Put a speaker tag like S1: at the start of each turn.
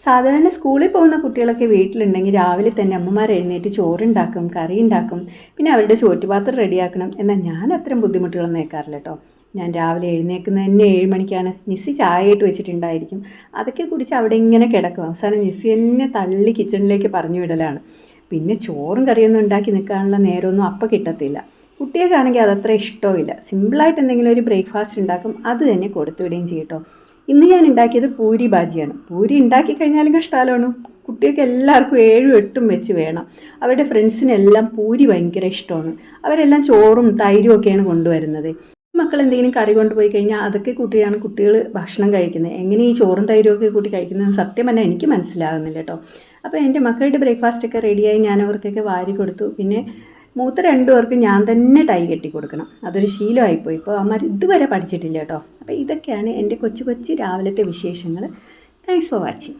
S1: സാധാരണ സ്കൂളിൽ പോകുന്ന കുട്ടികളൊക്കെ വീട്ടിലുണ്ടെങ്കിൽ രാവിലെ തന്നെ അമ്മമാർ എഴുന്നേറ്റ് ചോറുണ്ടാക്കും, കറി ഉണ്ടാക്കും, പിന്നെ അവരുടെ ചോറ്റുപാത്രം റെഡിയാക്കണം. എന്നാൽ ഞാൻ അത്രയും ബുദ്ധിമുട്ടുകളൊന്നും ഏൽക്കാറില്ല കേട്ടോ. ഞാൻ രാവിലെ എഴുന്നേൽക്കുന്നത് തന്നെ 7 മണിക്കാണ്. നിസ്സി ചായ ഇട്ട് വെച്ചിട്ടുണ്ടായിരിക്കും. അതൊക്കെ കുടിച്ച് അവിടെ ഇങ്ങനെ കിടക്കും. അവസാനം നിസ്സി എന്നെ തള്ളി കിച്ചണിലേക്ക് പറഞ്ഞു വിടലാണ്. പിന്നെ ചോറും കറിയൊന്നും ഉണ്ടാക്കി നിൽക്കാനുള്ള നേരമൊന്നും അപ്പം കിട്ടത്തില്ല. കുട്ടികൾക്കാണെങ്കിൽ അതത്ര ഇഷ്ടവുമില്ല. സിമ്പിളായിട്ട് എന്തെങ്കിലും ഒരു ബ്രേക്ക്ഫാസ്റ്റ് ഉണ്ടാക്കും, അത് തന്നെ കൊടുത്തു വിടുകയും ചെയ്യും കേട്ടോ. ഇന്ന് ഞാൻ ഉണ്ടാക്കിയത് പൂരി ബാജിയാണ്. പൂരി ഉണ്ടാക്കി കഴിഞ്ഞാലും കഷ്ടകാലമാണ്. കുട്ടികൾക്ക് എല്ലാവർക്കും 7ഉം 8ഉം വെച്ച് വേണം. അവരുടെ ഫ്രണ്ട്സിനെല്ലാം പൂരി ഭയങ്കര ഇഷ്ടമാണ്. അവരെല്ലാം ചോറും തൈരും ഒക്കെയാണ് കൊണ്ടുവരുന്നത്. മക്കൾ എന്തെങ്കിലും കറി കൊണ്ടുപോയി കഴിഞ്ഞാൽ അതൊക്കെ കൂട്ടിയാണ് കുട്ടികൾ ഭക്ഷണം കഴിക്കുന്നത്. എങ്ങനെ ഈ ചോറും തൈരും ഒക്കെ കൂട്ടി കഴിക്കുന്നത് സത്യം പറഞ്ഞാൽ എനിക്ക് മനസ്സിലാകുന്നില്ല കേട്ടോ. അപ്പോൾ എൻ്റെ മക്കളുടെ ബ്രേക്ക്ഫാസ്റ്റൊക്കെ റെഡിയായി ഞാൻ അവർക്കൊക്കെ വാരി കൊടുത്തു. പിന്നെ മൂത്ത 2 പേർക്ക് ഞാൻ തന്നെ ടൈ കെട്ടി കൊടുക്കണം. അതൊരു ശീലമായിപ്പോയി. ഇപ്പോൾ അമ്മ ഇതുവരെ പഠിച്ചിട്ടില്ല കേട്ടോ. അപ്പോൾ ഇതൊക്കെയാണ് എൻ്റെ കൊച്ചു കൊച്ചു രാവിലത്തെ വിശേഷങ്ങൾ. Thanks for watching.